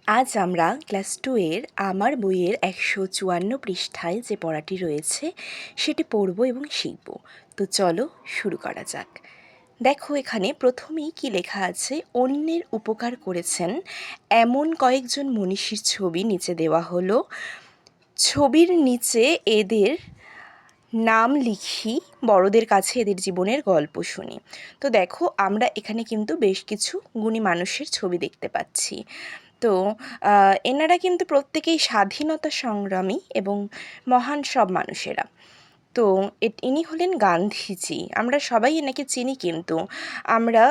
আজ আমরা ক্লাস 2 এর আমার বইয়ের 154 পৃষ্ঠায় যে পড়াটি রয়েছে সেটি পড়ব এবং শিখব। তো চলো শুরু করা যাক। দেখো এখানে প্রথমেই কি লেখা আছে, অন্যের উপকার করেছেন এমন কয়েকজন মনীষীর ছবি নিচে দেওয়া হলো। ছবির নিচে এদের নাম লিখি, বড়দের কাছে এদের জীবনের গল্প শুনি। তো দেখো আমরা এখানে কিন্তু বেশ কিছু গুণী মানুষের ছবি দেখতে পাচ্ছি। তো এনারা কিন্তু প্রত্যেকেই স্বাধীনতা সংগ্রামী এবং মহান সব মানুষেরা। তো ইনি হলেন গান্ধীজি। আমরা সবাই এনাকে চিনি, কিন্তু আমরা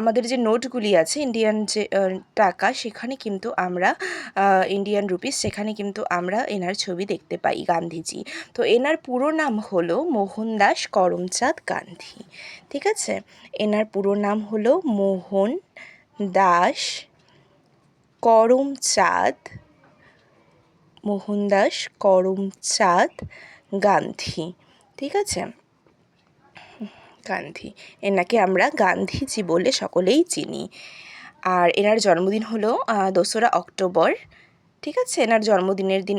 আমাদের যে নোটগুলি আছে ইন্ডিয়ান যে টাকা, সেখানে কিন্তু আমরা ইন্ডিয়ান রুপিস, সেখানে কিন্তু আমরা এনার ছবি দেখতে পাই, গান্ধীজি। তো এনার পুরো নাম হলো মোহনদাস করমচাঁদ গান্ধী। ঠিক আছে, এনার পুরো নাম হলো মোহনদাস করমচাঁদ গান্ধী। ঠিক আছে, গান্ধী, এনাকে আমরা গান্ধীজি বলে সকলেই চিনি। আর এনার জন্মদিন হলো 2রা অক্টোবর। ঠিক আছে, এনার জন্মদিনের দিন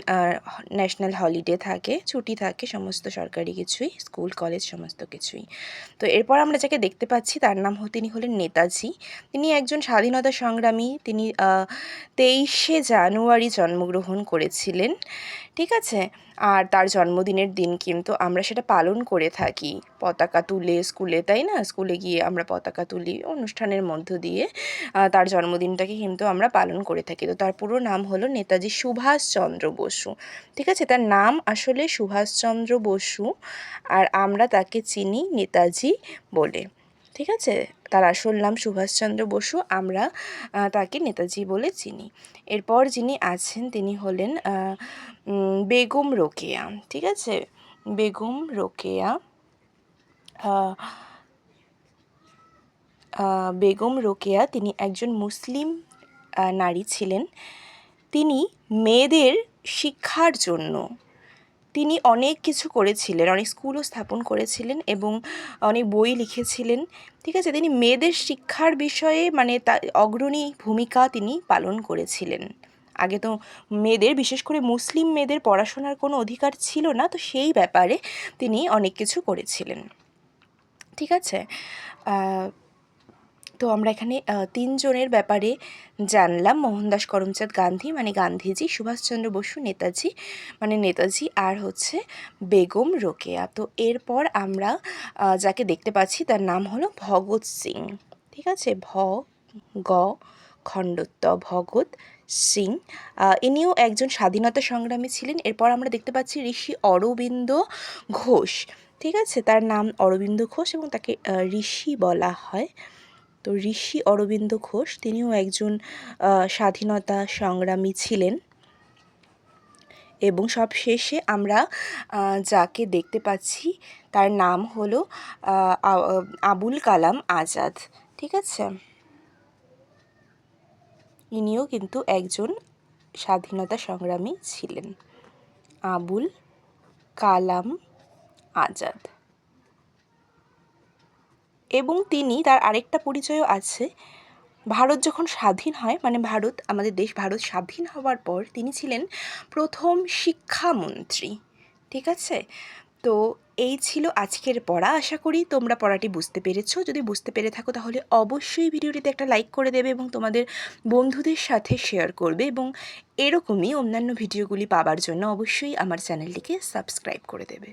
ন্যাশনাল হলিডে থাকে, ছুটি থাকে সমস্ত সরকারি কিছুই, স্কুল কলেজ সমস্ত কিছুই। তো এরপর আমরা যাকে দেখতে পাচ্ছি তার নাম তিনি হলেন নেতাজি। তিনি একজন স্বাধীনতা সংগ্রামী। তিনি 23শে জানুয়ারি জন্মগ্রহণ করেছিলেন। ঠিক আছে, আর তার জন্মদিনের দিন কিন্তু আমরা সেটা পালন করে থাকি পতাকা তুলে স্কুলে, তাই না? স্কুলে গিয়ে আমরা পতাকা তুলি, অনুষ্ঠানের মধ্য দিয়ে তার জন্মদিনটাকে কিন্তু আমরা পালন করে থাকি। তো তার পুরো নাম হলো নেতাজি সুভাষচন্দ্র বসু। ঠিক আছে, তার নাম আসলে সুভাষচন্দ্র বসু, আর আমরা তাকে চিনি নেতাজি বলে। ঠিক আছে, তার আসল নাম সুভাষচন্দ্র বসু, আমরা তাকে নেতাজি বলে চিনি। এরপর যিনি আছেন তিনি হলেন বেগম রোকেয়া। ঠিক আছে, বেগম রোকেয়া, বেগম রোকেয়া তিনি একজন মুসলিম নারী ছিলেন। তিনি মেয়েদের শিক্ষার জন্য তিনি অনেক কিছু করেছিলেন, অনেক স্কুলও স্থাপন করেছিলেন এবং অনেক বই লিখেছিলেন। ঠিক আছে, তিনি মেয়েদের শিক্ষার বিষয়ে মানে তার অগ্রণী ভূমিকা তিনি পালন করেছিলেন। আগে তো মেয়েদের, বিশেষ করে মুসলিম মেয়েদের পড়াশোনার কোনো অধিকার ছিল না, তো সেই ব্যাপারে তিনি অনেক কিছু করেছিলেন। ঠিক আছে, তো আমরা এখানে 3 জনের ব্যাপারে জানলাম, মোহনদাস করমচাঁদ গান্ধী মানে গান্ধীজি, সুভাষচন্দ্র বসু নেতাজি মানে নেতাজি, আর হচ্ছে বেগম রোকেয়া। তো এরপর আমরা যাকে দেখতে পাচ্ছি তার নাম হলো ভগৎ সিং। ঠিক আছে, ভগৎ সিং, ইনিও একজন স্বাধীনতা সংগ্রামী ছিলেন। এরপর আমরা দেখতে পাচ্ছি ঋষি অরবিন্দ ঘোষ। ঠিক আছে, তার নাম অরবিন্দ ঘোষ এবং তাকে ঋষি বলা হয়। তো ঋষি অরবিন্দ ঘোষ তিনিও একজন স্বাধীনতা সংগ্রামী ছিলেন। এবং সব শেষে আমরা যাকে দেখতে পাচ্ছি তার নাম হলো আবুল কালাম আজাদ। ঠিক আছে, ইনিও কিন্তু একজন স্বাধীনতা সংগ্রামী ছিলেন, আবুল কালাম আজাদ। এবং তিনি, তার আরেকটা পরিচয়ও আছে, ভারত যখন স্বাধীন হয়, মানে ভারত, আমাদের দেশ ভারত স্বাধীন হওয়ার পর তিনি ছিলেন প্রথম শিক্ষামন্ত্রী। ঠিক আছে, তো এই ছিল আজকের পড়া। আশা করি তোমরা পড়াটি বুঝতে পেরেছো। যদি বুঝতে পেরে থাকো তাহলে অবশ্যই ভিডিওটিতে একটা লাইক করে দেবে এবং তোমাদের বন্ধুদের সাথে শেয়ার করবে, এবং এরকমই অন্যান্য ভিডিওগুলি পাওয়ার জন্য অবশ্যই আমার চ্যানেলটিকে সাবস্ক্রাইব করে দেবে।